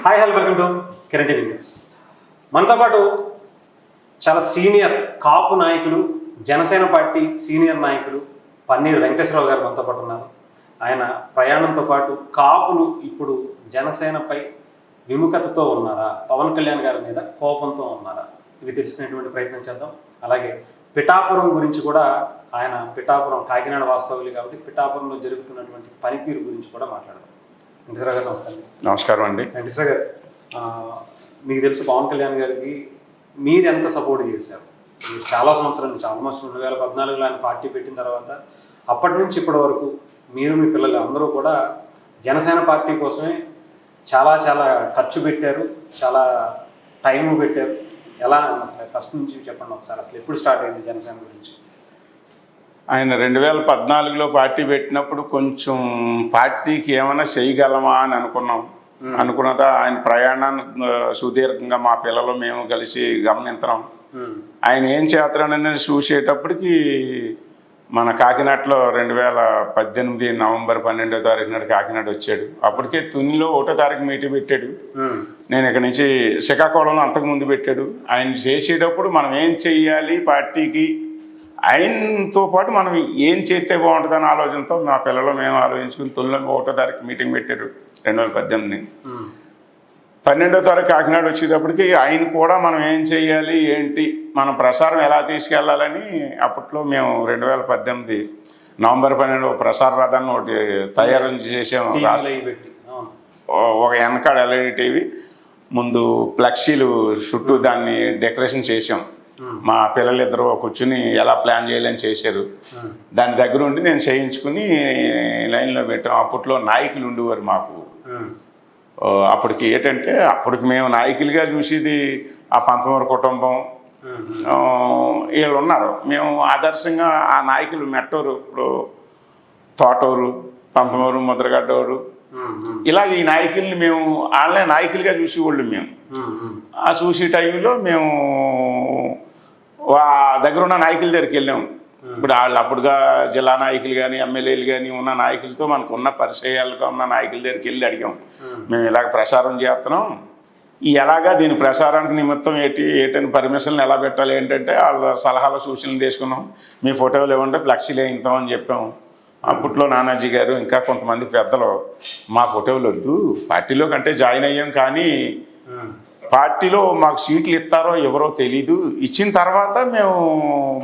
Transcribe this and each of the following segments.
Hi hello welcome to Kiran TV news. మనతో పాటు చాలా సీనియర్ కాపు నాయకులు, జనసేన పార్టీ సీనియర్ నాయకులు పన్నీరు వెంకటేశ్వరరావు గారు మనతో పాటు ఉన్నారు. ఆయన ప్రయాణంతో పాటు కాపులు ఇప్పుడు జనసేనపై విముఖతతో ఉన్నారా, పవన్ కళ్యాణ్ గారి మీద కోపంతో ఉన్నారా, ఇవి తెలుసుకునేటువంటి ప్రయత్నం చేద్దాం. అలాగే పిఠాపురం గురించి కూడా ఆయన పిఠాపురం కాకినాడ వాస్తవులు కాబట్టి పిఠాపురంలో జరుగుతున్నటువంటి పనితీరు గురించి కూడా మాట్లాడదాం. వెంకటేశ్వర గారు నమస్తే. నమస్కారం అండి. వెంకటేశ్వర గారు, మీకు తెలుసు పవన్ కళ్యాణ్ గారికి మీరు ఎంత సపోర్ట్ చేశారు? చాలా సంవత్సరాల నుంచి, ఆల్మోస్ట్ 2014లో ఆయన పార్టీ పెట్టిన తర్వాత అప్పటి నుంచి ఇప్పటి వరకు మీరు మీ పిల్లలు అందరూ కూడా జనసేన పార్టీ కోసమే చాలా చాలా ఖర్చు పెట్టారు, చాలా టైం పెట్టారు. ఎలా అసలు ఫస్ట్ నుంచి చెప్పండి ఒకసారి, అసలు ఎప్పుడు స్టార్ట్ అయింది జనసేన గురించి? ఆయన 2014లో పార్టీ పెట్టినప్పుడు కొంచెం పార్టీకి ఏమైనా చేయగలమా అని అనుకున్నదా ఆయన ప్రయాణాన్ని సుదీర్ఘంగా మా పిల్లలు మేము కలిసి గమనించడం. ఆయన ఏం చేస్తాడని చూసేటప్పటికి మన కాకినాడలో 2018 నవంబర్ 12వ తారీఖు నాడు కాకినాడ వచ్చాడు. అప్పటికే తునిలో 1వ తారీఖు మీటింగ్ పెట్టాడు. నేను ఇక్కడ నుంచి శ్రీకాకుళంలో అంతకుముందు పెట్టాడు. ఆయన చేసేటప్పుడు మనం ఏం చెయ్యాలి పార్టీకి, ఆయనతో పాటు మనం ఏం చేస్తే బాగుంటుందని ఆలోచనతో మా పిల్లలు మేము ఆలోచించుకుని తొలిలో 1వ తారీఖు మీటింగ్ పెట్టారు 2018. 12వ తారీఖు కాకినాడ వచ్చేటప్పటికి ఆయన కూడా మనం ఏం చేయాలి, ఏంటి, మనం ప్రసారం ఎలా తీసుకెళ్లాలని అప్పట్లో మేము 2018 నవంబర్ 12 ప్రసార రథాన్ని ఒకటి తయారు చేసాము. ఒక వెనకాడ ఎల్ఈడి టీవీ, ముందు ఫ్లెక్సీలు చుట్టూ దాన్ని డెకరేషన్ చేసాం. మా పిల్లలిద్దరూ కూర్చుని ఎలా ప్లాన్ చేయాలని చేశారు. దాని దగ్గర ఉండి నేను చేయించుకుని లైన్లో పెట్టాం. అప్పట్లో నాయకులు ఉండేవారు మాకు. అప్పటికి ఏంటంటే అప్పటికి మేము నాయకులుగా చూసేది ఆ పంతమూరు కుటుంబం, వీళ్ళు ఉన్నారు. మేము ఆదర్శంగా ఆ నాయకులు మెట్టూరు, ఇప్పుడు తోటూరు, పంతమూరు, ముద్రగడ్డూరు, ఇలాగ ఈ నాయకుల్ని మేము వాళ్ళనే నాయకులుగా చూసేవాళ్ళు. మేము ఆ చూసే టైంలో మేము దగ్గర ఉన్న నాయకుల దగ్గరికి వెళ్ళాము. ఇప్పుడు వాళ్ళు అప్పుడుగా జిల్లా నాయకులు కానీ ఎమ్మెల్యేలు కానీ ఉన్న నాయకులతో మనకు ఉన్న పరిచయాలుగా ఉన్న నాయకుల దగ్గరికి వెళ్ళి అడిగాం, మేము ఇలాగ ప్రసారం చేస్తున్నాం, ఎలాగా దీని ప్రసారానికి నిమిత్తం ఏటని పర్మిషన్లు ఎలా పెట్టాలి ఏంటంటే వాళ్ళ సలహాలు సూచనలు తీసుకున్నాం. మీ ఫోటోలు ఇవ్వండి, ఫ్లెక్సీలు వేయిస్తాం అని చెప్పాము. అప్పట్లో నానాజీ గారు ఇంకా కొంతమంది పెద్దలు మా ఫోటోలు వద్దు, పార్టీలో కంటే జాయిన్ అయ్యాం కానీ పార్టీలో మాకు సీట్లు ఇస్తారో ఎవరో తెలీదు, ఇచ్చిన తర్వాత మేము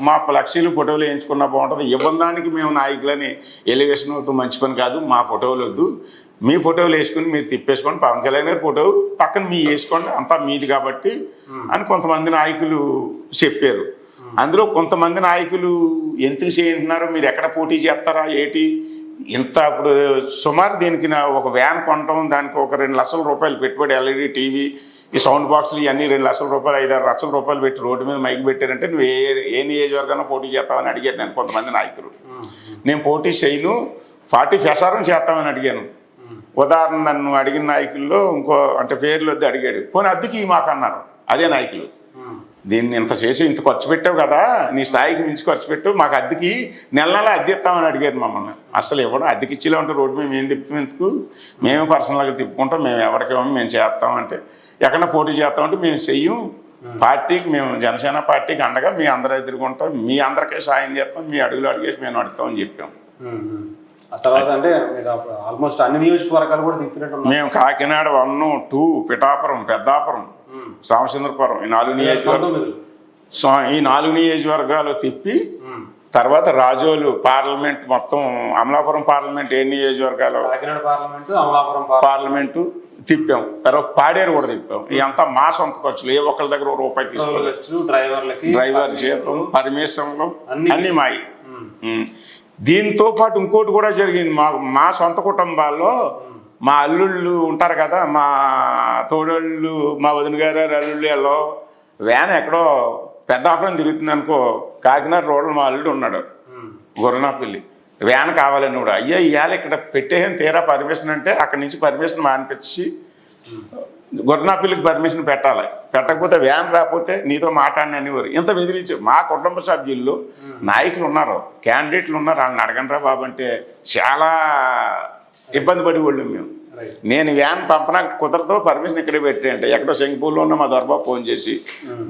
మా ఫ్లెక్సీలు ఫోటోలు వేయించుకున్నా బాగుంటుంది, ఇవ్వడానికి మేము నాయకులని ఎలివేషన్ అవుతూ మంచి పని కాదు, మా ఫోటోలు వద్దు, మీ ఫోటోలు వేసుకుని మీరు తిప్పేసుకోండి, పవన్ కళ్యాణ్ గారి ఫోటో పక్కన మీ వేసుకోండి, అంతా మీది కాబట్టి అని కొంతమంది నాయకులు చెప్పారు. అందులో కొంతమంది నాయకులు ఎందుకు చేయింటున్నారు, మీరు ఎక్కడ పోటీ చేస్తారా ఏంటి, ఇంత ఇప్పుడు సుమారు దీనికి ఒక వ్యాన్ కొనటం, దానికి ఒక 2 లక్షల రూపాయలు పెట్టుబడి, ఎల్ఈడి టీవీ, ఈ సౌండ్ బాక్సులు ఇవన్నీ 2 లక్షల రూపాయలు 5-6 లక్షల రూపాయలు పెట్టి రోడ్డు మీద మైక్ పెట్టారంటే నువ్వు ఏ నియోజకవర్గానో పోటీ చేస్తావని అడిగారు నేను కొంతమంది నాయకులు. నేను పోటీ చేయను, పార్టీ ప్రసారం చేస్తామని అడిగాను. ఉదాహరణ నన్ను అడిగిన నాయకుల్లో ఇంకో అంటే పేర్లు వద్దు అడిగాడు, పోనీ అద్దెకి మాకు అన్నారు అదే నాయకులు. దీన్ని ఇంత చేసి ఇంత ఖర్చు పెట్టావు కదా, నీ స్థాయికి మించి ఖర్చు పెట్టావు, మాకు అద్దెకి నెల నెల అద్దె ఇస్తామని అడిగారు మమ్మల్ని. అసలు ఇవ్వడం, అద్దెకి ఇచ్చేలా ఉంటే రోడ్డు మేము ఏం తిప్పుకు, మేము పర్సనల్గా తిప్పుకుంటాం, మేము ఎవరికేమో మేము చేస్తామంటే, ఎక్కడ పోటీ చేస్తామంటే మేము చెయ్యం, పార్టీకి మేము జనసేన పార్టీకి అండగా మీ అందరూ ఎదుర్కొంటాం, మీ అందరికీ సాయం చేస్తాం, మీ అడుగులు అడిగేసి మేము నడుస్తామని చెప్పాం. ఆ తర్వాత అంటే ఆల్మోస్ట్ అన్ని నియోజకవర్గాలు కూడా తిప్పినట్టు మేము కాకినాడ 1, 2, పిఠాపురం, పెద్దాపురం, రామచంద్రపురం, ఈ 4 నియోజకవర్గాలు, ఈ 4 నియోజకవర్గాలు తిప్పి తర్వాత రాజోలు పార్లమెంట్ మొత్తం, అమలాపురం పార్లమెంట్ ఏ నియోజకవర్గాలు, కాకినాడ పార్లమెంటు, అమలాపురం పార్లమెంటు తిప్పాం. తర్వాత పాడేరు కూడా తిప్పాం. ఇదంతా మా సొంత ఖర్చులు, ఏ ఒక్కరి దగ్గర రూపాయి తీసుకోవచ్చు, డ్రైవర్ జీతం, పర్మిషన్లు అన్ని మాయి. దీంతో పాటు ఇంకోటి కూడా జరిగింది. మా సొంత కుటుంబాల్లో మా అల్లుళ్ళు ఉంటారు కదా, మా తోడళ్ళు, మా వదిన గారు అల్లుళ్ళు, వ్యాన్ ఎక్కడో పెద్దాపురం తిరుగుతుంది అనుకో, కాకినాడ రోడ్లు మా అల్లుడు ఉన్నాడు గుర్రనాపల్లి, వ్యాన్ కావాలని కూడా, అయ్యా ఇవాళ ఇక్కడ పెట్టేయని తీరా పర్మిషన్ అంటే అక్కడి నుంచి పర్మిషన్ మానిపించి గుర్రనాపల్లికి పర్మిషన్ పెట్టాలి, పెట్టకపోతే వ్యాన్ రాకపోతే నీతో మాట్లాడిననివారు. ఇంత బెదిరించి మా కుటుంబ సభ్యుల్లో నాయకులు ఉన్నారు, క్యాండిడేట్లు ఉన్నారు, వాళ్ళని అడగండి రా బాబు అంటే చాలా ఇబ్బంది పడి వాళ్ళు మేము. నేను వ్యాన్ పంపనా కుదరతో పర్మిషన్ ఇక్కడే పెట్టేయంటే ఎక్కడో శంకుపూర్లో ఉన్న మా దొరబాబు ఫోన్ చేసి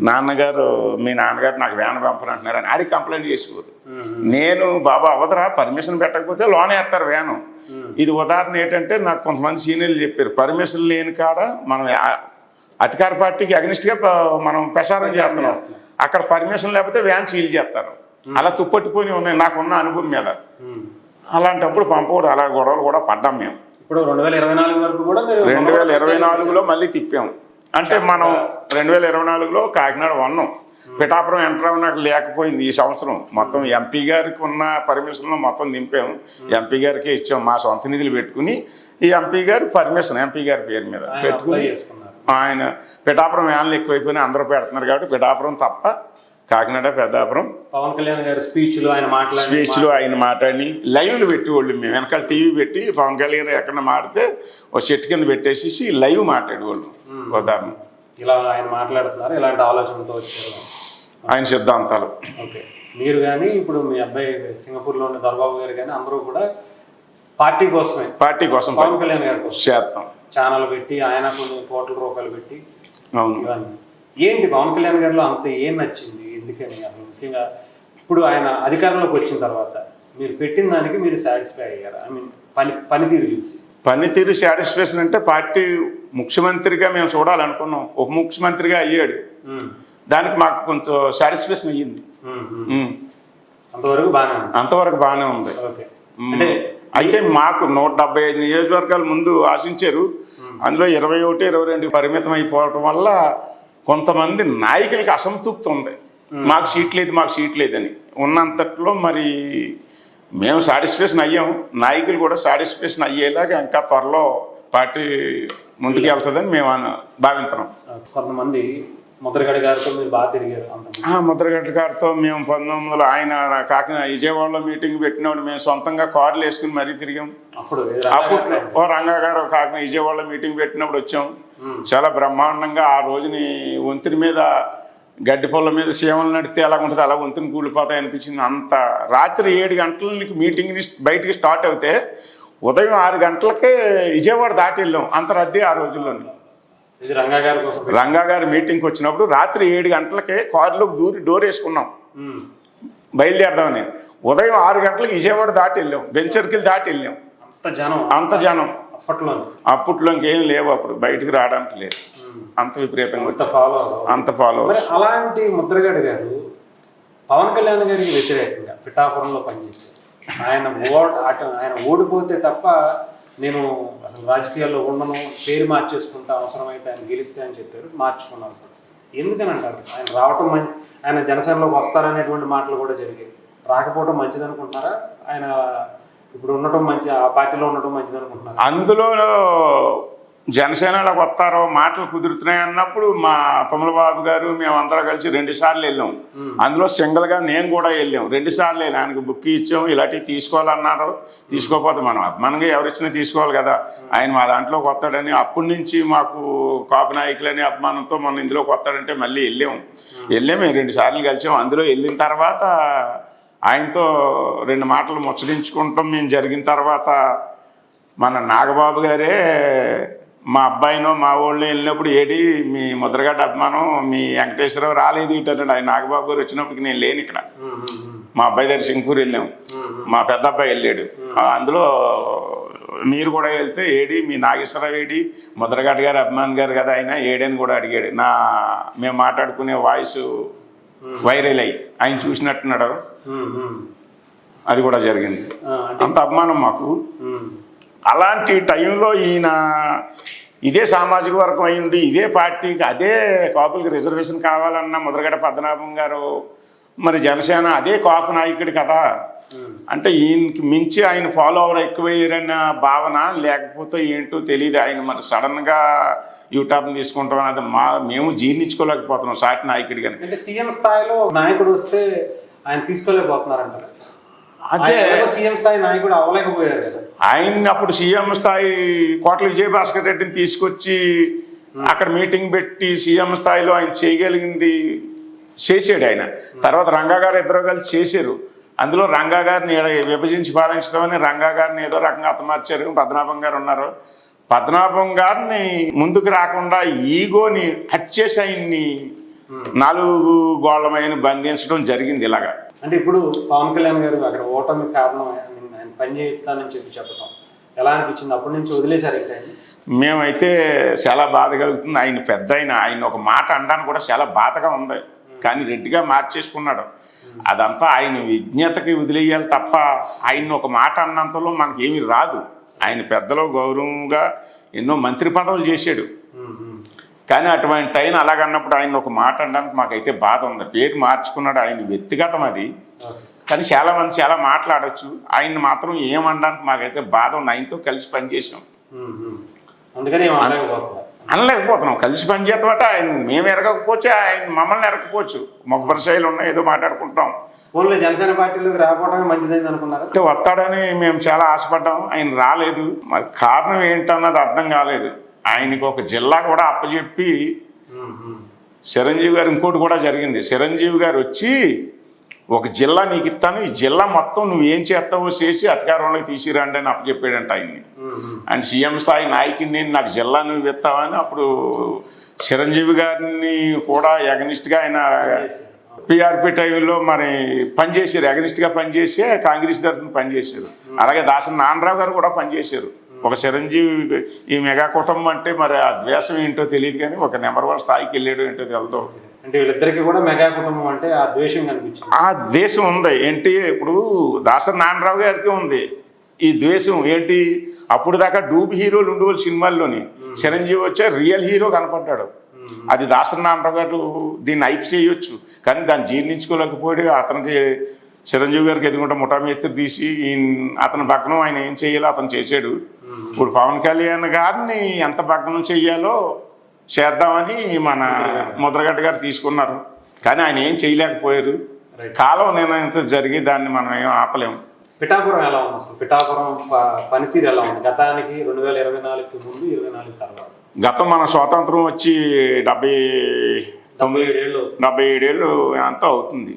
నాన్నగారు మీ నాన్నగారు నాకు వ్యాన్ పంపనంటున్నారు అని ఆడికి కంప్లైంట్ చేసేవారు. నేను బాబా అవదరా పర్మిషన్ పెట్టకపోతే లోన్ వేస్తారు వ్యాను. ఇది ఉదాహరణ ఏంటంటే నాకు కొంతమంది సీనియర్లు చెప్పారు పర్మిషన్ లేని కాడ మనం అధికార పార్టీకి అగ్నిస్ట్గా మనం ప్రచారం చేస్తున్నాం, అక్కడ పర్మిషన్ లేకపోతే వ్యాన్ సీల్ చేస్తారు. అలా తుప్పట్టుకొని ఉన్నాయి నాకున్న అనుభవం మీద. అలాంటప్పుడు పంపకూడదు, అలా గొడవలు కూడా పడ్డాం మేము. ఇప్పుడు 2024 వరకు కూడా 2024లో మళ్ళీ తిప్పాం. అంటే మనం 2024లో కాకినాడ వన్నాం, పిఠాపురం ఎంటర్ నాకు లేకపోయింది ఈ సంవత్సరం. మొత్తం ఎంపీ గారికి ఉన్న పర్మిషన్లో మొత్తం నింపాము, ఎంపీ గారికి ఇచ్చాం. మా సొంత నిధులు పెట్టుకుని ఈ ఎంపీ గారి పర్మిషన్ ఎంపీ గారి పేరు మీద పెట్టుకుని ఆయన పిఠాపురం వ్యాన్లు ఎక్కువైపోయినా అందరూ పెడుతున్నారు కాబట్టి పిఠాపురం తప్ప కాకినాడ పెద్దాపురం పవన్ కళ్యాణ్ గారి స్పీచ్లు ఆయన మాట్లాడి లైవ్లు పెట్టేవాళ్ళు. మేము వెనకాల టీవీ పెట్టి పవన్ కళ్యాణ్ ఎక్కడ మాడితే ఒక చెట్టు కింద పెట్టేసి లైవ్ మాట్లాడేవాళ్ళు. ఉదాహరణ ఇలా ఆయన మాట్లాడుతున్నారు, ఇలాంటి ఆలోచనతో వచ్చారు ఆయన సిద్ధాంతాలు. ఓకే, మీరు కానీ ఇప్పుడు మీ అబ్బాయి సింగపూర్లో ఉన్న దొరబాబు గారు కానీ అందరూ కూడా పార్టీ కోసం పవన్ కళ్యాణ్ గారి కోసం చేస్తాం ఛానల్ పెట్టి ఆయన కొన్ని కోట్ల రూపాయలు పెట్టి. అవును, ఇవన్నీ ఏంటి పవన్ కళ్యాణ్ గారిలో అంత ఏం నచ్చింది, ఎందుకని అసలు ముఖ్యంగా ఇప్పుడు ఆయన అధికారంలోకి వచ్చిన తర్వాత మీరు పెట్టిన దానికి మీరు సాటిస్ఫై అయ్యారా? ఐ మీన్ పనితీరు చూసి. పనితీరు సాటిస్ఫాక్షన్ అంటే పార్టీ ముఖ్యమంత్రిగా మేము చూడాలనుకున్నాం, ఉప ముఖ్యమంత్రిగా అయ్యాడు, దానికి మాకు కొంచెం సాటిస్ఫాక్షన్ అయ్యింది. అంతవరకు బాగానే ఉంది. అయితే మాకు 175 నియోజకవర్గాల ముందు ఆశించారు, అందులో 21, 22 పరిమితం అయిపోవటం వల్ల కొంతమంది నాయకులకి అసంతృప్తి ఉంది, మాకు సీట్ లేదని. ఉన్నంతట్లో మరి మేము సాటిస్ఫాక్షన్ అయ్యాం, నాయకులు కూడా సాటిస్ఫాక్షన్ అయ్యేలాగా ఇంకా త్వరలో పార్టీ ముందుకు వెళ్తుందని మేము భావిస్తున్నాం. కొంతమంది ముద్రగడ గారితో మీరు బాగా తిరిగారు. ముద్రగడ గారితో మేము 1900 ఆయన కాకినాడ విజయవాడలో మీటింగ్ పెట్టినప్పుడు మేము సొంతంగా కార్లు వేసుకుని మరీ తిరిగాం. అప్పుడు రంగా గారు కాకినాడ విజయవాడలో మీటింగ్ పెట్టినప్పుడు వచ్చాం. చాలా బ్రహ్మాండంగా ఆ రోజుని వంతుని మీద గడ్డి పొల్ల మీద సీమలు నడితే ఎలా ఉంటుంది అలా వంతుని కూలిపోతాయి అనిపించింది. అంత రాత్రి 7 గంటలకి మీటింగ్ బయటికి స్టార్ట్ అవుతే ఉదయం 6 గంటలకే విజయవాడ దాటి వెళ్ళాం, అంత రద్దీ ఆ రోజుల్లో. రంగా గారి మీటింగ్కి వచ్చినప్పుడు రాత్రి 7 గంటలకే కారులోకి దూరి డోర్ వేసుకున్నాం బయలుదేరదామని. ఉదయం 6 గంటలకు విజయవాడ దాటి వెళ్ళాం, బెంచర్కిల్ దాటి వెళ్ళాం. అంత జనం అప్పట్లో ఇంకేం లేవు, అప్పుడు బయటకు రావడానికి లేదు, అంత విపరీతంగా అంత ఫాలో. అలాంటి ముద్రగడ గారు పవన్ కళ్యాణ్ గారికి వ్యతిరేకంగా పిఠాపురంలో పనిచేశారు. ఆయన ఓడిపోతే తప్ప నేను అసలు రాజకీయాల్లో ఉండను, పేరు మార్చేసుకుంటా, అవసరమైతే ఆయన గెలిస్తే అని చెప్పారు, మార్చుకున్నాను. ఎందుకని అంటారు? ఆయన రావటం ఆయన జనసేనలోకి వస్తారనేటువంటి మాటలు కూడా జరిగాయి. రాకపోవడం మంచిది అనుకుంటున్నారా? ఆయన ఇప్పుడు ఉండటం ఆ పార్టీలో ఉండటం మంచిది అనుకుంటున్నారా? అందులో జనసేనలోకి వస్తారో మాటలు కుదురుతున్నాయి అన్నప్పుడు మా తమ్ములబాబు గారు మేమందరం కలిసి 2 సార్లు వెళ్ళాం. అందులో సింగిల్గా నేను కూడా వెళ్ళాం. 2 సార్లు ఆయనకు బుక్ ఇచ్చాం, ఇలాంటివి తీసుకోవాలన్నారు. తీసుకోకపోతే మనగా ఎవరిచ్చినా తీసుకోవాలి కదా, ఆయన మా దాంట్లోకి వస్తాడని అప్పటి నుంచి మాకు కాపు నాయకులని అభిమానంతో మనం ఇందులోకి వస్తాడంటే మళ్ళీ వెళ్ళాం. మేము 2 సార్లు కలిసాం. అందులో వెళ్ళిన తర్వాత ఆయనతో 2 మాటలు ముచ్చరించుకుంటాం మేము జరిగిన తర్వాత మన నాగబాబు గారే మా అబ్బాయినో మా ఊళ్ళో వెళ్ళినప్పుడు ఏడి మీ ముద్రగడ్డ అభిమానం మీ వెంకటేశ్వరరావు రాలేదు ఇటన్నాడు. ఆయన నాగబాబు గారు వచ్చినప్పటికి నేను లేను ఇక్కడ, మా అబ్బాయి దగ్గర సింగపూర్ వెళ్ళాం, మా పెద్ద అబ్బాయి వెళ్ళాడు. అందులో మీరు కూడా వెళ్తే ఏడి మీ నాగేశ్వరరావు ఏడి ముద్రగడ్డ గారు అభిమాన్ గారు కదా ఆయన ఏడని కూడా అడిగాడు. మేము మాట్లాడుకునే వాయిస్ వైరల్ అయ్యి ఆయన చూసినట్టున్నాడు, అది కూడా జరిగింది. అంత అభిమానం మాకు. అలాంటి టైంలో ఈయన ఇదే సామాజిక వర్గం అయ్యింది, ఇదే పార్టీకి అదే కాపులకి రిజర్వేషన్ కావాలన్న ముద్రగడ పద్మనాభం గారు మరి జనసేన అదే కాపు నాయకుడు కదా, అంటే ఈయనకి మించి ఆయన ఫాలోవర్ ఎక్కువయ్యారన్న భావన లేకపోతే ఏంటో తెలియదు. ఆయన మరి సడన్గా యూటర్న్ తీసుకుంటాం అది మేము జీర్ణించుకోలేకపోతున్నాం సాటి నాయకుడి కానీ. అంటే సీఎం స్థాయిలో నాయకుడు వస్తే ఆయన తీసుకోలేకపోతున్నారంట. అదే సీఎం స్థాయి నాయకుడు అవ్వలేకపోయారు కదా. ఆయన అప్పుడు సీఎం స్థాయి కోట్ల విజయభాస్కర్ రెడ్డిని తీసుకొచ్చి అక్కడ మీటింగ్ పెట్టి సీఎం స్థాయిలో ఆయన చేయగలిగింది చేసాడు ఆయన. తర్వాత రంగా గారు ఇద్దరు కలిసి చేశారు. అందులో రంగా గారిని విభజించి పాలించడమని రంగా గారిని ఏదో రకంగా అతమార్చారు. పద్మనాభం గారు ఉన్నారు, పద్మనాభం గారిని ముందుకు రాకుండా ఈగోని హట్ చేసి ఆయన్ని నాలుగు గోళ్లమైన బంధించడం జరిగింది ఇలాగా. అంటే ఇప్పుడు పవన్ కళ్యాణ్ గారు అక్కడ ఓటమి కారణం ఆయన పని చేస్తానని చెప్పడం ఎలా అనిపించింది? అప్పటి నుంచి వదిలేశారు ఇంకా? మేమైతే చాలా బాధ కలుగుతుంది. ఆయన పెద్ద ఆయన ఒక మాట అనడానికి కూడా చాలా బాధగా ఉంది. కానీ రెడ్డిగా మార్చేసుకున్నాడు. అదంతా ఆయన విజ్ఞతకి వదిలేయాలి తప్ప ఆయన ఒక మాట అన్నంతలో మనకి ఏమీ రాదు. ఆయన పెద్దలో గౌరవంగా ఎన్నో మంత్రి పదవులు చేశాడు. కానీ అటువంటి ఆయన అలాగన్నప్పుడు ఆయన ఒక మాట అనడానికి మాకైతే బాధ ఉంది. పేరు మార్చుకున్నాడు, ఆయన వ్యక్తిగతం అది. కానీ చాలామంది చాలా మాట్లాడచ్చు, ఆయన్ని మాత్రం ఏమనడానికి మాకైతే బాధ ఉంది. ఆయనతో కలిసి పనిచేసాం, అందుకని అనలేకపోతున్నాం. కలిసి పనిచేస్తాం అంటే ఆయన మేము ఎరగకపోవచ్చు, ఆయన మమ్మల్ని ఎరగకపోవచ్చు. మొగ్గ శైలి ఉన్నాయి, ఏదో మాట్లాడుకుంటాం. ఫోన్లో జనసేన పార్టీలోకి రాకపోవడం మంచిదైంది అనుకున్నారు అంటే వస్తాడని మేము చాలా ఆశపడ్డాం. ఆయన రాలేదు. మరి కారణం ఏంటన్నది అర్థం కాలేదు. ఆయనకు ఒక జిల్లా కూడా అప్పచెప్పి చిరంజీవి గారు ఇంకోటి కూడా జరిగింది. చిరంజీవి గారు వచ్చి ఒక జిల్లా నీకు ఇస్తాను, ఈ జిల్లా మొత్తం నువ్వు ఏం చేస్తావో చేసి అధికారంలోకి తీసిరండి అని అప్పచెప్పాడంట ఆయన్ని. అండ్ సీఎం స్థాయి నాయకుడిని నేను నాకు జిల్లా నువ్వు ఇస్తావని అప్పుడు చిరంజీవి గారిని కూడా ఎగనిస్ట్గా ఆయన పిఆర్పి టైంలో మరి పనిచేశారు. ఎగనిస్ట్గా పనిచేసి కాంగ్రెస్ తరఫున పనిచేశారు. అలాగే దాసరి నారాయణరావు గారు కూడా పనిచేశారు. ఒక చిరంజీవి ఈ మెగా కుటుంబం అంటే మరి ఆ ద్వేషం ఏంటో తెలియదు, కానీ ఒక నెంబర్ 1 స్థాయికి వెళ్ళాడు ఏంటో తెలదు. అంటే వీళ్ళిద్దరికి కూడా మెగా కుటుంబం అంటే ఆ ద్వేషం కనిపించింది. ఆ ద్వేషం ఉంది ఏంటి? ఇప్పుడు దాసరి నారాయణరావు గారికి ఉంది ఈ ద్వేషం ఏంటి? అప్పుడు దాకా డూబ్ హీరోలు ఉండేవాళ్ళు సినిమాల్లోని, చిరంజీవి వచ్చే రియల్ హీరో కనపడ్డాడు. అది దాసరి నారాయణరావు గారు దీన్ని హైప్ చేయొచ్చు, కానీ దాన్ని జీర్ణించుకోలేకపోయాడు. అతనికి చిరంజీవి గారికి ఎదుగుంటే ముఠామేస్త్రి తీసి అతని భగ్నం ఆయన ఏం చేయాలో అతను చేశాడు. ఇప్పుడు పవన్ కళ్యాణ్ గారిని ఎంత భగ్నం చెయ్యాలో చేద్దామని మన ముద్రగడ్డ గారు తీసుకున్నారు, కానీ ఆయన ఏం చేయలేకపోయారు. కాలం నిర్ణయంతో జరిగి దాన్ని మనం ఏం ఆపలేము. పిఠాపురం ఎలా ఉంది అసలు? పిఠాపురం పనితీరు ఎలా ఉంది గతానికి 2024కి ముందు 24 తర్వాత? గతం మన స్వాతంత్రం వచ్చి 77 ఏళ్ళు అంతా అవుతుంది.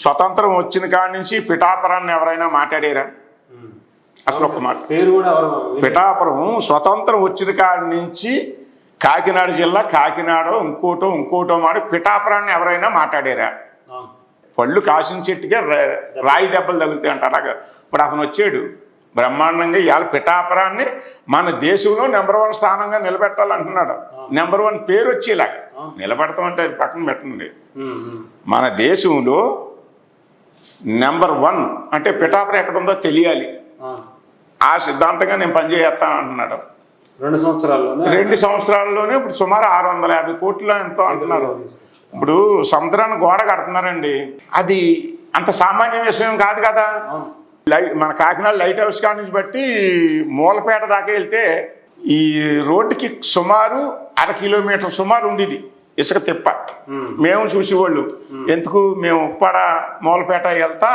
స్వతంత్రం వచ్చిన కాడి నుంచి పిఠాపురాన్ని ఎవరైనా మాట్లాడారా? అసలు ఒక్క మాట. పేరు కూడా పిఠాపురం స్వతంత్రం వచ్చిన కాడి నుంచి కాకినాడ జిల్లా, కాకినాడ ఇంకోటో మాట పిఠాపురాన్ని ఎవరైనా మాట్లాడారా? పళ్ళు కాసిన చెట్టుకే రాయి దెబ్బలు తగులుతాయి అంట. అలాగా ఇప్పుడు అతను వచ్చాడు బ్రహ్మాండంగా. ఇవాళ పిఠాపురాన్ని మన దేశంలో నెంబర్ 1 స్థానంగా నిలబెట్టాలంటున్నాడు. నెంబర్ 1 పేరు వచ్చేలాగా నిలబెడతామంటే అది పక్కన పెట్టండి. మన దేశంలో నెంబర్ 1 అంటే పిఠాపురం ఎక్కడ ఉందో తెలియాలి. ఆ సిద్ధాంతంగా నేను పనిచేస్తాను అంటున్నాడు. 2 సంవత్సరాల్లోనే ఇప్పుడు సుమారు 650 కోట్లు ఎంతో అంటున్నారు. ఇప్పుడు సముద్రాన్ని గోడ కడుతున్నారండి, అది అంత సామాన్య విషయం కాదు కదా. మన కాకినాడ లైట్ హౌస్ కాడ నుంచి బట్టి మూలపేట దాకా వెళ్తే ఈ రోడ్డుకి సుమారు 1/2 కిలోమీటర్ సుమారు ఉండేది ఇసుక తిప్ప. మేము చూసేవాళ్ళు, ఎందుకు మేము ఉప్పాడ మూలపేట వెళ్తా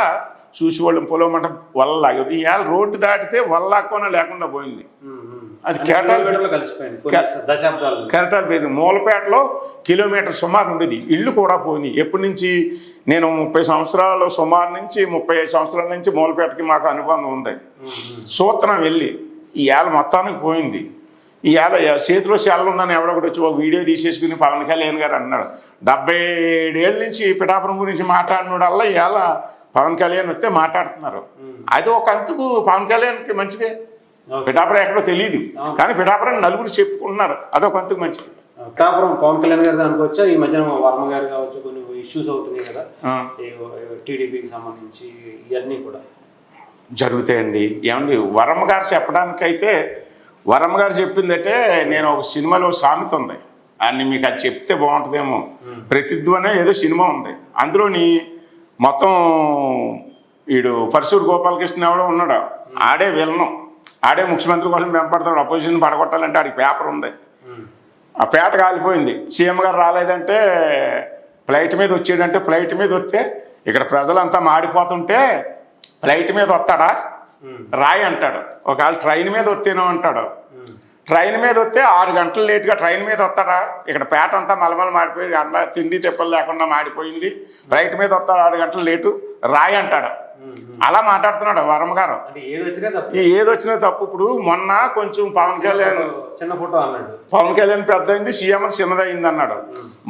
చూసేవాళ్ళం. పొలమంట వల్లాగా ఇవాళ రోడ్డు దాటితే వల్లాకోన లేకుండా పోయింది. అది కెరటాలు పోయింది. మూలపేటలో కిలోమీటర్ సుమారు ఉండేది, ఇళ్ళు కూడా పోయింది. ఎప్పటి నుంచి నేను 30 సంవత్సరాలు సుమారు నుంచి 35 సంవత్సరాల నుంచి మూలపేటకి మాకు అనుబంధం ఉంది. సూత్రం వెళ్ళి ఇవాళ మొత్తానికి పోయింది. ఇవాళ చేతిలో సెల్ ఉందని ఎవడొకటి వచ్చి ఒక వీడియో తీసేసుకుని పవన్ కళ్యాణ్ గారు అన్నాడు. 77 ఏళ్ళ నుంచి పిఠాపురం గురించి మాట్లాడినోడల్లా ఇవాళ పవన్ కళ్యాణ్ వస్తే మాట్లాడుతున్నారు. అది ఒక అంతకు పవన్ కళ్యాణ్కి మంచిదే. పిఠాపురం ఎక్కడో తెలియదు, కానీ పిఠాపురం నలుగురు చెప్పుకుంటున్నారు, అదొక అంతకు మంచిది. పిఠాపురం పవన్ కళ్యాణ్ గారు అనుకోవచ్చా? ఈ మధ్యన వర్మ గారు కావచ్చు, కొన్ని ఇష్యూస్ అవుతున్నాయి కదా టీడీపీకి సంబంధించి, ఇవన్నీ కూడా జరుగుతాయండి. ఏమండి వర్మ గారు చెప్పడానికైతే, వర్మ గారు చెప్పిందంటే నేను ఒక సినిమాలో సామెత ఉంది, అన్ని మీకు అది చెప్తే బాగుంటుందేమో. ప్రతిధ్వనే ఏదో సినిమా ఉంది, అందులోని మొత్తం వీడు పరశూరు గోపాలకృష్ణ ఎవడో ఉన్నాడు, ఆడే విలనం, ఆడే ముఖ్యమంత్రి కోసం వెంపడతాడు. అపోజిషన్ పడగొట్టాలంటే ఆడికి పేపర్ ఉంది, ఆ పేట కాలిపోయింది. సీఎం గారు రాలేదంటే ఫ్లైట్ మీద వచ్చాడంటే, ఫ్లైట్ మీద వస్తే ఇక్కడ ప్రజలంతా మాడిపోతుంటే ఫ్లైట్ మీద వస్తాడా రాయి అంటాడు. ఒకవేళ ట్రైన్ మీద వస్తేనో అంటాడు. ట్రైన్ మీద వస్తే 6 గంటలు లేట్గా ట్రైన్ మీద వస్తాడా? ఇక్కడ పేట అంతా మలమల మాడిపోయి అంతా తిండి తిప్పలు లేకుండా మాడిపోయింది. ఫ్లైట్ మీద వస్తాడు 6 గంటలు లేటు రాయి అంటాడు. అలా మాట్లాడుతున్నాడు వర్మ గారు. అంటే ఏది వచ్చినా తప్పు. ఏది వచ్చినా తప్పు. ఇప్పుడు మొన్న కొంచెం పవన్ కళ్యాణ్ చిన్న ఫోటో అన్నాడు, పవన్ కళ్యాణ్ పెద్దయింది, సీఎం చిన్నదయింది అన్నాడు.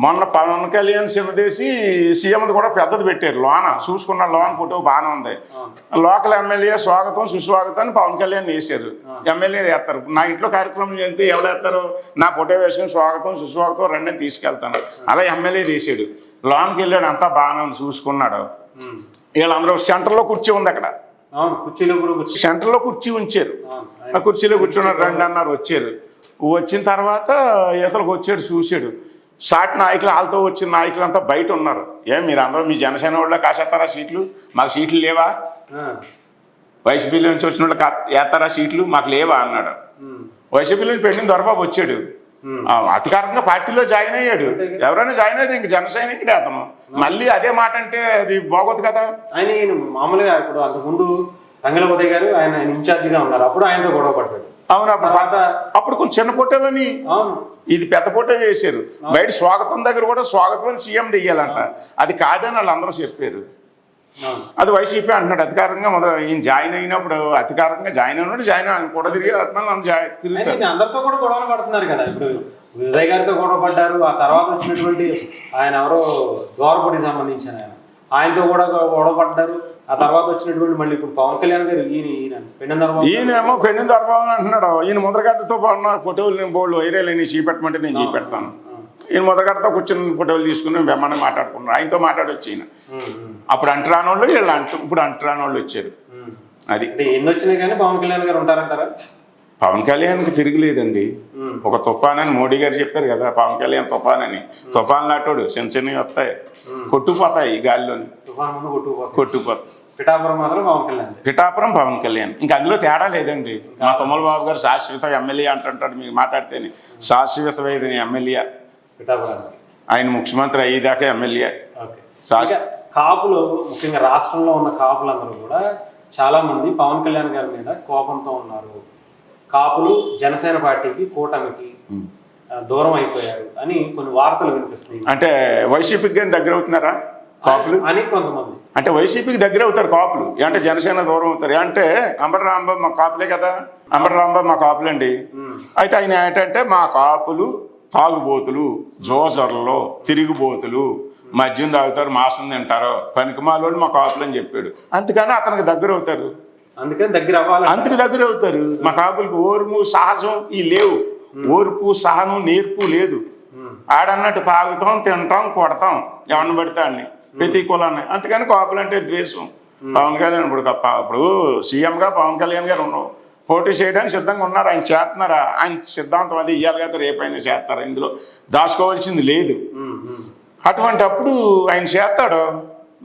మొన్న పవన్ కళ్యాణ్ చిన్నదేసి సీఎం కూడా పెద్దది పెట్టారు. లోన చూసుకున్న లోన ఫోటో బాగానే ఉంది. లోకల్ ఎమ్మెల్యే స్వాగతం సుస్వాగతం అని పవన్ కళ్యాణ్ వేసారు. ఎమ్మెల్యే వేస్తారు. నా ఇంట్లో కార్యక్రమం చేస్తే ఎవరు వేస్తారు? నా ఫోటో వేసుకుని స్వాగతం సుస్వాగతం రెండే తీసుకెళ్తాను. అలా ఎమ్మెల్యే వేసాడు. లోన్కి వెళ్ళాడు, అంతా బాగానే ఉంది, చూసుకున్నాడు. వీళ్ళందరూ సెంటర్లో కుర్చీ ఉంది అక్కడ, సెంటర్లో కుర్చీ ఉంచారు. ఆ కుర్చీలో కూర్చున్నారు. రండి అన్నారు, వచ్చారు. వచ్చిన తర్వాత ఇతలకు వచ్చాడు, చూశాడు. సాటి నాయకులు, వాళ్ళతో వచ్చిన నాయకులు అంతా బయట ఉన్నారు. మీరు అందరూ మీ జనసేన వాళ్ళ కాసేస్తారా సీట్లు? మాకు సీట్లు లేవా? వైసీపీలో నుంచి వచ్చిన వాళ్ళు వేస్తారా సీట్లు? మాకు లేవా అన్నాడు. వైసీపీలో నుంచి పెట్టిన దొరబాబు వచ్చాడు, అధికారంగా పార్టీలో జాయిన్ అయ్యాడు. ఎవరైనా జాయిన్ అయితే ఇంక జన సైనికుడే అతను. మళ్ళీ అదే మాట అంటే అది బాగోదు కదా. ఆయన మామూలుగా ఇప్పుడు అంతకుముందు తంగెల ఉదయ్ గారు ఆయన ఇన్ఛార్జిగా ఉన్నారు, అప్పుడు ఆయనతో గొడవ పడ్డాడు. అవును, అప్పుడు కొంచెం చిన్న పొట్టేవని ఇది పెద్ద పొట్టే వేశారు. బయట స్వాగతం దగ్గర కూడా స్వాగతం అని సీఎం దియ్యాలంట. అది కాదని వాళ్ళందరూ చెప్పారు. అది వైసీపీ అంటున్నాడు. అధికారంగా ఈయన జాయిన్ అయినప్పుడు అధికారంగా జాయిన్ అయినప్పుడు జాయిన్ ఆయన కూడా తిరిగి అందరితో కూడా గొడవలు పడుతున్నారు కదా. ఇప్పుడు విజయ్ గారితో గొడవ పడ్డారు. ఆ తర్వాత వచ్చినటువంటి ఆయన ఎవరో ద్వారపూడికి సంబంధించిన ఆయనతో కూడా గొడవ పడ్డారు. ఆ తర్వాత వచ్చినటువంటి మళ్ళీ ఇప్పుడు పవన్ కళ్యాణ్ గారు ఈయనేమో పెండిన దర్భావం అంటున్నాడు. ఈయన ముద్రగడ్డతో పడిన ఫోటోలు బోర్డు వైరల్ అయినా చూపెట్టమంటే నేను చూపెడతాను. ఈయన ముద్రగడ్డతో కూర్చొని ఫోటోలు తీసుకుని వెమ్మని మాట్లాడుకున్నారు. ఆయనతో మాట్లాడొచ్చు ఈయన. అప్పుడు అంటరాని వాళ్ళు వీళ్ళు ఇప్పుడు అంటరాని వాళ్ళు వచ్చారు. అది ఎన్ని వచ్చినాయి కానీ పవన్ కళ్యాణ్ గారు ఉంటారంటారా? పవన్ కళ్యాణ్కి తిరిగిలేదండి. ఒక తుఫాన్ మోడీ గారు చెప్పారు కదా, పవన్ కళ్యాణ్ తుఫాన్ అని. తుఫాన్ లాంటోడు, చిన్న చిన్నవి వస్తాయి, కొట్టుకుపోతాయి గాలిలోని, కొట్టుకుపోతాయి. పిఠాపురం పవన్ కళ్యాణ్. ఇంకా అందులో తేడా లేదండి. మా తొమ్మల బాబు గారు శాశ్వత ఎమ్మెల్యే అంటుంటాడు. మీకు మాట్లాడితేనే శాశ్వతమైన ఎమ్మెల్యే. ఆయన ముఖ్యమంత్రి అయ్యేదాకా ఎమ్మెల్యే. కాపులు, ముఖ్యంగా రాష్ట్రంలో ఉన్న కాపులందరూ కూడా చాలా మంది పవన్ కళ్యాణ్ గారి మీద కోపంతో ఉన్నారు. కాపులు జనసేన పార్టీకి, కూటమికి దూరం అయిపోయారు అని కొన్ని వార్తలు వినిపిస్తున్నాయి. అంటే వైసీపీకి కానీ దగ్గర అవుతున్నారా కాపులు అని కొంతమంది? అంటే వైసీపీకి దగ్గర అవుతారు కాపులు, అంటే జనసేన దూరం అవుతారు. అంటే అంబటి రాంబాబు మా కాపులే కదా. అంబటి రాంబాబు మా కాపులండి. అయితే ఆయన ఏంటంటే మా కాపులు తాగుబోతులు, జోజర్లు, తిరిగిబోతులు, మద్యం తాగుతారు, మాసం తింటారు, పనికిమాలోళ్ళు మా కాపులు అని చెప్పాడు. అందుకని అతనికి దగ్గర అవుతారు. అందుకని దగ్గర అవుతారు. మా కాపులకు ఓర్పు సాహసం ఈ లేవు. ఓర్పు సహనం నేర్పు లేదు. ఆడన్నట్టు తాగుతాం, తింటాం, కొడతాం ఎవరిని పడితే అన్ని, ప్రతి కులాన్ని. అందుకని కాపులు అంటే ద్వేషం. పవన్ కళ్యాణ్ ఇప్పుడు సీఎంగా పవన్ కళ్యాణ్ గారు ఉన్నావు, పోటీ చేయడానికి సిద్ధంగా ఉన్నారు. ఆయన చేస్తున్నారా? ఆయన సిద్ధాంతం అది ఇయ్యాలి కదా, రేపైనా చేస్తారు. ఇందులో దాచుకోవాల్సింది లేదు. అటువంటి అప్పుడు ఆయన చేస్తాడు.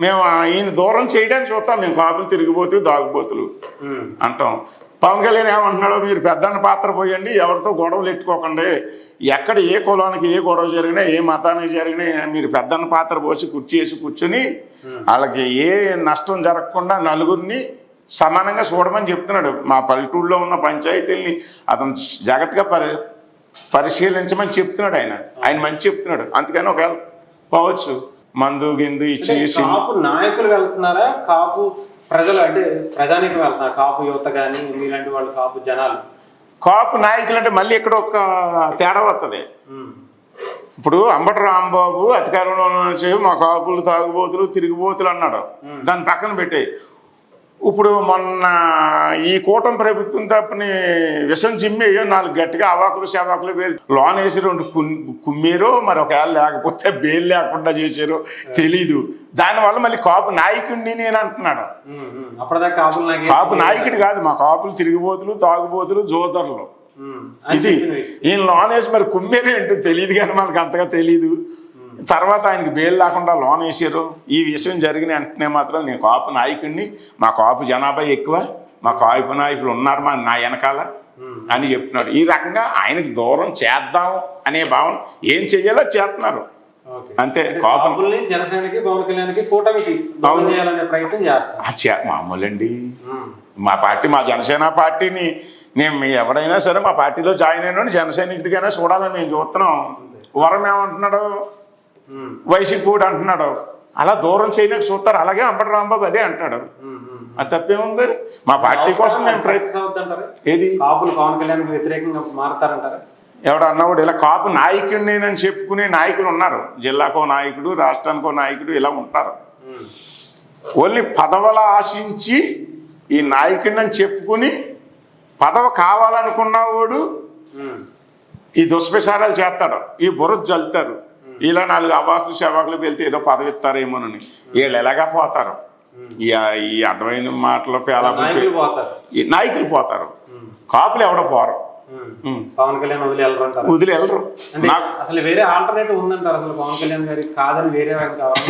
మేము ఈయన దూరం చేయడానికి చూస్తాం. మేము కాపులు తిరిగిపోతూ దాగుబోతులు అంటాం. పవన్ కళ్యాణ్ ఏమంటున్నాడో, మీరు పెద్దన్న పాత్ర పోయండి, ఎవరితో గొడవలు ఎట్టుకోకండి, ఎక్కడ ఏ కులానికి ఏ గొడవ జరిగినా, ఏ మతానికి జరిగినా మీరు పెద్దన్న పాత్ర పోసి వేసి కూర్చుని వాళ్ళకి ఏ నష్టం జరగకుండా నలుగురిని సమానంగా చూడమని చెప్తున్నాడు. మా పల్లెటూరులో ఉన్న పంచాయతీల్ని అతను జాగ్రత్తగా పరిశీలించమని చెప్తున్నాడు. ఆయన మంచి చెప్తున్నాడు. అందుకని ఒకవేళ పోవచ్చు, మందు గిందు ఇచ్చి. కాపు నాయకులు వెళ్తున్నారా, కాపు ప్రజలు అంటే ప్రజానికి వెళ్తున్నారు? కాపు యువత కానీ మీలాంటి వాళ్ళు, కాపు జనాలు, కాపు నాయకులు అంటే మళ్ళీ ఇక్కడ ఒక తేడా వస్తుంది. ఇప్పుడు అంబటి రాంబాబు అధికారంలో నుంచి మా కాపులు తాగుబోతులు తిరిగిబోతులు అన్నాడు. దాన్ని పక్కన పెట్టే ఇప్పుడు మొన్న ఈ కూటమి ప్రభుత్వం తప్పని విషం చిమ్మి నాలుగు గట్టిగా అవాకులు సేవాకులు లోన్ వేసి రెండు కుమ్మేరో, మరి ఒకవేళ లేకపోతే బెయిల్ లేకుండా చేశారో తెలీదు. దానివల్ల మళ్ళీ కాపు నాయకుడిని నేను అంటున్నాడు. కాపు నాయకుడు కాదు, మా కాపులు తిరిగిబోతులు తాగుబోతులు జోదరులు. ఇది ఈయన లోన్ వేసి మరి కుమ్మేరు ఏంటో తెలియదు, కానీ మనకు అంతగా తెలీదు. తర్వాత ఆయనకి బెయిల్ లేకుండా లోన్ వేసారు. ఈ విషయం జరిగిన వెంటనే మాత్రం నేను కాపు నాయకుడిని, మా కాపు జనాభా ఎక్కువ, మా కాపు నాయకులు ఉన్నారు నా వెనకాల అని చెప్తున్నాడు. ఈ రకంగా ఆయనకి దూరం చేద్దాం అనే భావన, ఏం చెయ్యాలో చేస్తున్నారు అంతే. కాపుల్ని జనసేనకి, పవన్ కళ్యాణ్కి, కూటమికి దూరం చేయాలనే ప్రయత్నం చేస్తారు. మామూలండి. మా పార్టీ, మా జనసేన పార్టీని నేను ఎవరైనా సరే మా పార్టీలో జాయిన్ అయినా జనసైనికుడికైనా చూడాలని మేము చూస్తున్నాం. వరం ఏమంటున్నాడు, వైసీపీ కూడా అంటున్నాడు. అలా దూరం చేయలేక చూస్తారు. అలాగే అంబటి రాంబాబు అదే అంటున్నాడు. అది తప్పేముంది? మా పార్టీ కోసం మేము సక్సెస్ అవుతుంటారా? ఏది కాపులు పవన్ కళ్యాణ్ వ్యతిరేకంగా మారుతారంటారా? ఎవడు అన్నవాడు ఇలా కాపు నాయకుడిని అని చెప్పుకునే నాయకులు ఉన్నారు. జిల్లాకో నాయకుడు, రాష్ట్రానికో నాయకుడు ఇలా ఉంటారు. ఓన్లీ పదవుల ఆశించి ఈ నాయకుడిని అని చెప్పుకుని పదవి కావాలనుకున్నవాడు ఈ దుష్ప్రచారాలు చేస్తాడు, ఈ బుర్ర జల్లుతారు. ఇలా 4 అవాకులు శవాకులు వెళ్తే ఏదో పదవి ఇస్తారేమోనని వీళ్ళు ఎలాగా పోతారు. ఈ అడ్డమైన మాటలు నాయకులు పోతారు, కాపులు ఎవడో పోరు. పవన్ కళ్యాణ్ వదిలి వెళ్ళరు. అసలు వేరే ఆల్టర్నేటివ్ ఉందంటారు? అసలు పవన్ కళ్యాణ్ గారికి కాదని వేరే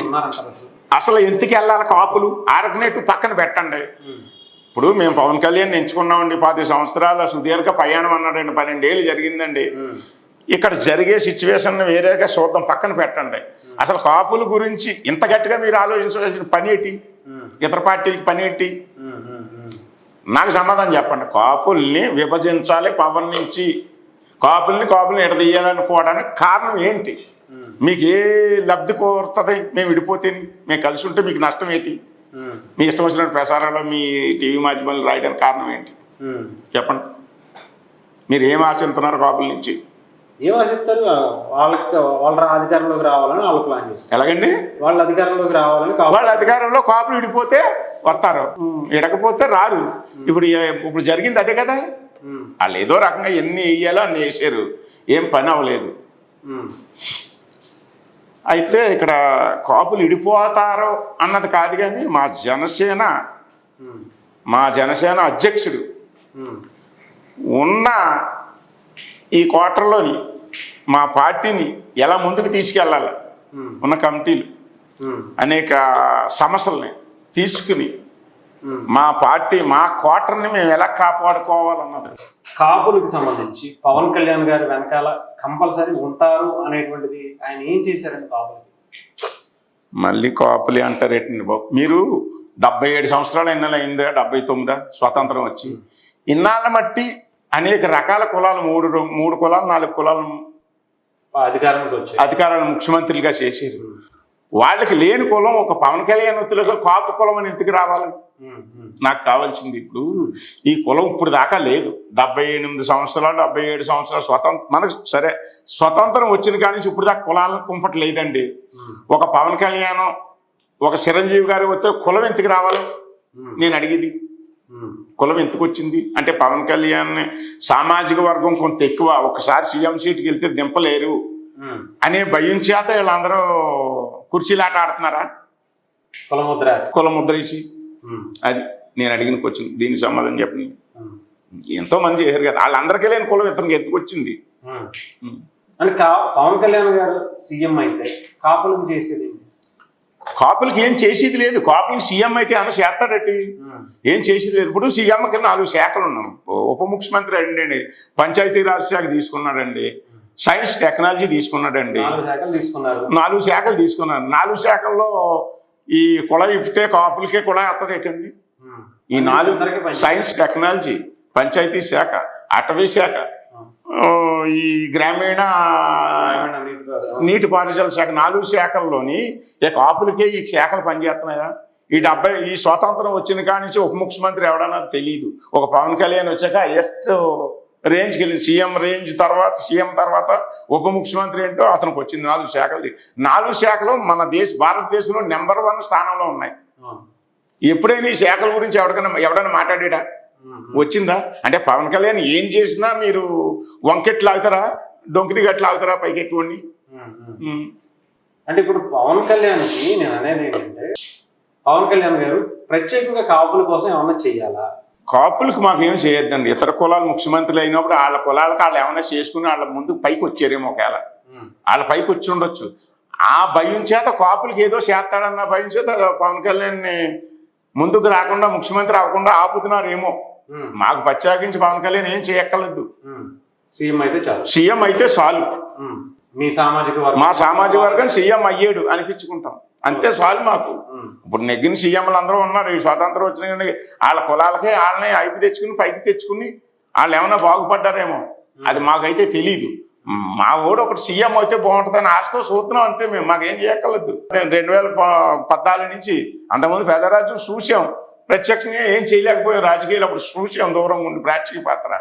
ఉన్నారంటారు? అసలు ఎందుకు వెళ్ళాలి? కాపులు ఆల్టర్నేటివ్ పక్కన పెట్టండి. ఇప్పుడు మేము పవన్ కళ్యాణ్ ఎంచుకున్నామండి, 10 సంవత్సరాల సుదీర్ఘ ప్రయాణం అన్నాడండి, 12 ఏళ్ళు జరిగిందండి. ఇక్కడ జరిగే సిచ్యువేషన్ వేరేగా చూద్దాం, పక్కన పెట్టండి. అసలు కాపుల గురించి ఇంత గట్టిగా మీరు ఆలోచించవలసిన పని ఏంటి? ఇతర పార్టీలకి పని ఏంటి? నాకు సమాధానం చెప్పండి. కాపుల్ని విభజించాలి, పవన్ నుంచి కాపుల్ని ఎడదీయాలనుకోవడానికి కారణం ఏంటి? మీకు ఏ లబ్ధి కోరుతుంది? మేము విడిపోతే, మేము కలిసి ఉంటే మీకు నష్టం ఏంటి? మీ ఇష్టం వచ్చిన ప్రసారాల్లో మీ టీవీ మాధ్యమాలు రాయడానికి కారణం ఏంటి చెప్పండి? మీరు ఏం ఆశిస్తున్నారు కాపుల నుంచి? ఏం ఆశిస్తారు? వాళ్ళ అధికారంలోకి రావాలని వాళ్ళు ప్లాన్ చేస్తారు. ఎలాగండి? వాళ్ళ అధికారంలోకి రావాలని. వాళ్ళ అధికారంలో కాపులు విడిపోతే వస్తారు, ఎడకపోతే రారు. ఇప్పుడు జరిగింది అదే కదా. వాళ్ళు ఏదో రకంగా ఎన్ని వేయాలో అన్ని వేసారు, ఏం పని అవ్వలేదు. అయితే ఇక్కడ కాపులు విడిపోతారో అన్నది కాదు, కానీ మా జనసేన అధ్యక్షుడు ఉన్న ఈ క్వార్టర్లోని మా పార్టీని ఎలా ముందుకు తీసుకెళ్ళాలి, ఉన్న కమిటీలు అనేక సమస్యల్ని తీసుకుని మా పార్టీ మా క్వార్టర్ని మేము ఎలా కాపాడుకోవాలన్నది. కాపులకు సంబంధించి పవన్ కళ్యాణ్ గారి వెనకాల కంపల్సరీ ఉంటారు అనేటువంటిది ఆయన ఏం చేశారని కాపులకి? మళ్ళీ కాపులే అంటారేటండి బాబు. మీరు 77 సంవత్సరాలు ఎన్నెల అయిందా? 79 స్వతంత్రం వచ్చి ఇన్నాళ్ళ మట్టి అనేక రకాల కులాలు, 3 కులాలు 4 కులాలు అధికారాన్ని ముఖ్యమంత్రులుగా చేశారు. వాళ్ళకి లేని కులం ఒక పవన్ కళ్యాణ్ వృత్తులకు కాపు కులం అని ఎందుకు రావాలి? నాకు కావాల్సింది ఇప్పుడు ఈ కులం ఇప్పుడు దాకా లేదు. 78 సంవత్సరాలు 77 సంవత్సరాలు మనకు సరే స్వతంత్రం వచ్చిన కానీ నుంచి ఇప్పుడు దాకా కులాలకు కుంపటి లేదండి. ఒక పవన్ కళ్యాణ్, ఒక చిరంజీవి గారు వస్తే కులం ఎందుకు రావాలి? నేను అడిగేది కులం ఎందుకు వచ్చింది అంటే పవన్ కళ్యాణ్ సామాజిక వర్గం కొంత ఎక్కువ, ఒకసారి సీఎం సీట్కి వెళ్తే దింపలేరు అనే భయం చేత వీళ్ళందరూ కుర్చీలాట ఆడుతున్నారా? కులముద్ర వేసి. అది నేను అడిగిన క్వశ్చన్. దీనికి సమాధానం చెప్పండి. ఎంతో మంది చేశారు కదా, వాళ్ళందరికీ లేని కులం ఇతనికి ఎందుకు వచ్చింది? అంటే పవన్ కళ్యాణ్ గారు సీఎం అయితే కాపులకు చేసేది? కాపులకి ఏం చేసేది లేదు. కాపులకి సీఎం అయితే అన్న చేస్తాడట్టి ఏం చేసేది లేదు. ఇప్పుడు సీఎంకి 4 శాఖలు ఉన్నాం. ఉప ముఖ్యమంత్రి అండి, పంచాయతీరాజ్ శాఖ తీసుకున్నాడండి, సైన్స్ టెక్నాలజీ తీసుకున్నాడండి, 4 శాఖలు తీసుకున్నారు. 4 శాఖల్లో ఈ కుల ఇప్పితే కాపులకే కుల వస్తుంది ఏంటండి? ఈ 4 సైన్స్ టెక్నాలజీ, పంచాయతీ శాఖ, అటవీ శాఖ, ఈ గ్రామీణ నీటిపారుదల శాఖ, 4 శాఖల్లోని కాపులకే ఈ శాఖలు పనిచేస్తున్నాయా? ఈ స్వాతంత్రం వచ్చిన కాడి నుంచి ఉప ముఖ్యమంత్రి ఎవడన్నా తెలియదు. ఒక పవన్ కళ్యాణ్ వచ్చాక ఎస్ట్ రేంజ్కి వెళ్ళింది. సీఎం తర్వాత ఉప ముఖ్యమంత్రి ఏంటో అతనికి వచ్చింది. 4 శాఖలు. 4 శాఖలు మన భారతదేశంలో నెంబర్ 1 స్థానంలో ఉన్నాయి. ఎప్పుడైనా ఈ శాఖల గురించి ఎవడన్నా మాట్లాడా? వచ్చిందా? అంటే పవన్ కళ్యాణ్ ఏం చేసినా మీరు వంకెట్లు ఆగుతారా, డొంకిని గట్లు ఆగుతారా పైకి ఎక్కువండి? అంటే ఇప్పుడు పవన్ కళ్యాణ్కి నేను అనేది ఏంటంటే, పవన్ కళ్యాణ్ గారు ప్రత్యేకంగా కాపుల కోసం ఏమన్నా చెయ్యాలా? కాపులకు మాకేం చేయొద్దండి. ఇతర కులాలు ముఖ్యమంత్రులు అయినప్పుడు వాళ్ళ కులాలకు వాళ్ళు ఏమైనా చేసుకుని వాళ్ళ ముందుకు పైకి వచ్చారేమో, ఒకవేళ వాళ్ళ పైకి వచ్చి ఉండొచ్చు. ఆ భయం చేత కాపులకి ఏదో చేస్తాడన్న భయం చేత పవన్ కళ్యాణ్ని ముందుకు రాకుండా, ముఖ్యమంత్రి అవ్వకుండా ఆపుతున్నారేమో. మాకు ప్రత్యేకించి పవన్ కళ్యాణ్ ఏం చేయక్కర్లేదు. సీఎం అయితే చాలు. మా సామాజిక వర్గం సీఎం అయ్యాడు అనిపించుకుంటాం, అంతే చాలు మాకు. ఇప్పుడు నెగ్గిన సీఎంలు అందరూ ఉన్నారు. ఈ స్వాతంత్రం వచ్చిన వాళ్ళ కులాలకే వాళ్ళని అయిపు తెచ్చుకుని పైకి తెచ్చుకుని వాళ్ళు ఏమైనా బాగుపడ్డారేమో, అది మాకైతే తెలీదు. మా ఓడు ఒకటి సీఎం అయితే బాగుంటుందని ఆశతో చూస్తున్నాం, అంతే. మేము మాకేం చేయక్కర్లేదు. 2014 నుంచి అంతకుముందు పెద్దరాజు చూసాం, ప్రత్యక్షంగా ఏం చేయలేకపోయాం. రాజకీయాలు అప్పుడు చూసాం దూరంగా ఉండి రాజకీయ పాత్ర.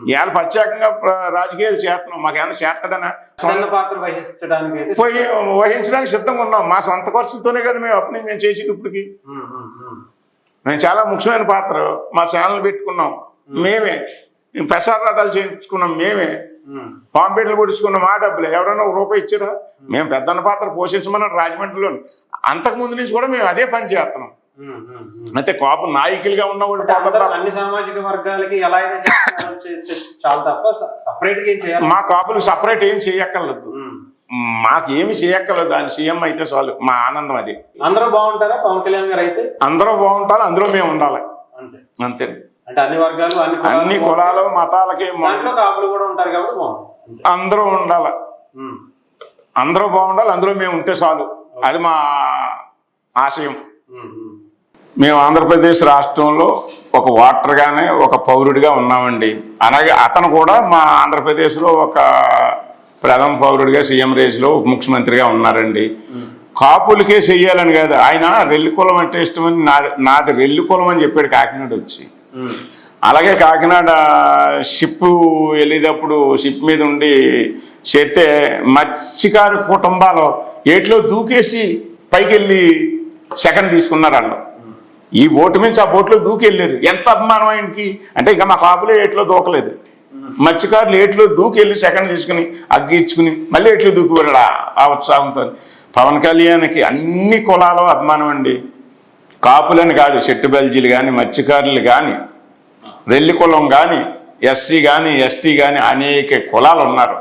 ఇవాళ ప్రత్యేకంగా రాజకీయాలు చేస్తున్నాం. మాకేమైనా చేస్తాడనా చిన్న పాత్ర వహించడానికి అయితే పోయి వహించడానికి సిద్ధంగా ఉన్నాం. మా సొంత ఖర్చులతోనే కదా మేము అప్పుడు మేము చేసేది. ఇప్పటికి మేము చాలా ముఖ్యమైన పాత్ర. మా ఛానల్ పెట్టుకున్నాం మేమే, ప్రసారాలు చేయించుకున్నాం మేమే, కాంపీటర్లు పొడుచుకున్నాం మా డబ్బులు. ఎవరైనా ₹1 ఇచ్చారా? మేము పెద్దన్న పాత్ర పోషించమన్నాడు రాజమండ్రిలో. అంతకుముందు నుంచి కూడా మేము అదే పని చేస్తున్నాం. అయితే కాపు నాయకులుగా ఉన్న వాళ్ళు అన్ని సామాజిక వర్గాలకి ఎలా అయితే చేస్తే చాలా తప్ప సపరేట్ గా ఏం చేయాలి. మా కాపులు సపరేట్ ఏం చేయక్కర్లేదు, మాకేమి చేయక్కర్లేదు. ఆయన సీఎం అయితే చాలు, మా ఆనందం అది. అందరూ బాగుంటారా పవన్ కళ్యాణ్ గారు అయితే? అందరూ బాగుంటారు, అందులో మేము ఉండాలి అంతే అంతే. అంటే అన్ని వర్గాలు అన్ని కులాలు మతాలకి కాపులు కూడా ఉంటారు కాబట్టి బాగుంటుంది. అందరూ ఉండాలి, అందరూ బాగుండాలి, అందులో మేము ఉంటే చాలు. అది మా ఆశయం. మేము ఆంధ్రప్రదేశ్ రాష్ట్రంలో ఒక ఓటర్గానే ఒక పౌరుడిగా ఉన్నామండి. అలాగే అతను కూడా మా ఆంధ్రప్రదేశ్లో ఒక ప్రథమ పౌరుడిగా సీఎం రేస్లో ఉప ముఖ్యమంత్రిగా ఉన్నారండి. కాపులకే చెయ్యాలని కాదు, ఆయన రెల్లి కులం అంటే ఇష్టమని నాది రెల్లి కులం అని చెప్పాడు కాకినాడ వచ్చి. అలాగే కాకినాడ షిప్ వెళ్ళేటప్పుడు షిప్ మీద ఉండి చేస్తే మత్స్యకారు కుటుంబాలు ఏట్లో దూకేసి పైకి వెళ్ళి సెకండ్ తీసుకున్నారు వాళ్ళు. ఈ బోటు నుంచి ఆ బోట్లో దూకి వెళ్ళారు. ఎంత అభిమానం ఆయనకి అంటే ఇంకా మా కాపులే ఏట్లో దూకలేదు, మత్స్యకారులు ఏట్లో దూకి వెళ్ళి సెకండ్ తీసుకుని అగ్గిచ్చుకుని మళ్ళీ ఏట్లో దూకి వెళ్ళాడు ఆ ఉత్సాహంతో. పవన్ కళ్యాణ్కి అన్ని కులాలు అభిమానం అండి. కాపులని కాదు, చెట్టు బెల్జీలు కానీ, మత్స్యకారులు కానీ, రెల్లి కులం కానీ, ఎస్సీ కానీ, ఎస్టీ కానీ అనేక కులాలు ఉన్నారు.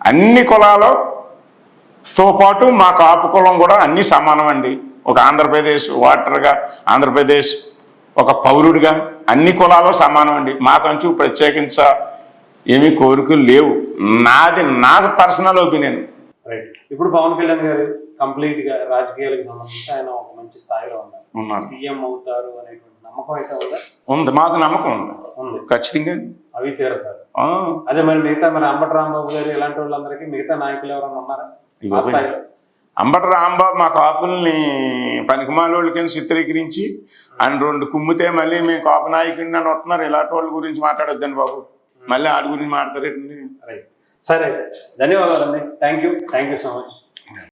అన్ని కులాలతో పాటు మా కాపు కులం కూడా అన్ని సమానం అండి. ఒక ఆంధ్రప్రదేశ్ ఓటర్గా, ఆంధ్రప్రదేశ్ ఒక పౌరుడిగా అన్ని కులాలు సమానం అండి. మాకంచు ప్రత్యేకించ ఏమీ కోరికలు లేవు. నా పర్సనల్ ఒపీనియన్. ఇప్పుడు పవన్ కళ్యాణ్ గారు కంప్లీట్ గా రాజకీయాలకు సంబంధించి ఆయన ఒక మంచి స్థాయిలో ఉన్నారు, సీఎం అవుతారు అనేటువంటి నమ్మకం అయితే ఉందా? ఉంది, మాకు నమ్మకం ఉంది ఖచ్చితంగా. అవి తీరుతారు. అదే మరి మిగతా మరి అంబటి రాంబాబు గారు ఇలాంటి వాళ్ళందరికీ మిగతా నాయకులు ఎవరైనా ఉన్నారా ఆ స్థాయిలో? అంబటి రాంబాబు మా కాపుల్ని పనికిమాల కింద చిత్రీకరించి ఆయన 2 కుమ్మితే మళ్ళీ మేము కాపు నాయకుడిని అని వస్తున్నారు. ఇలాంటి వాళ్ళ గురించి మాట్లాడొద్దండి బాబు, మళ్ళీ ఆడి గురించి మాట్లాడతారేంటి. సరే, ధన్యవాదాలండి. Thank you so much.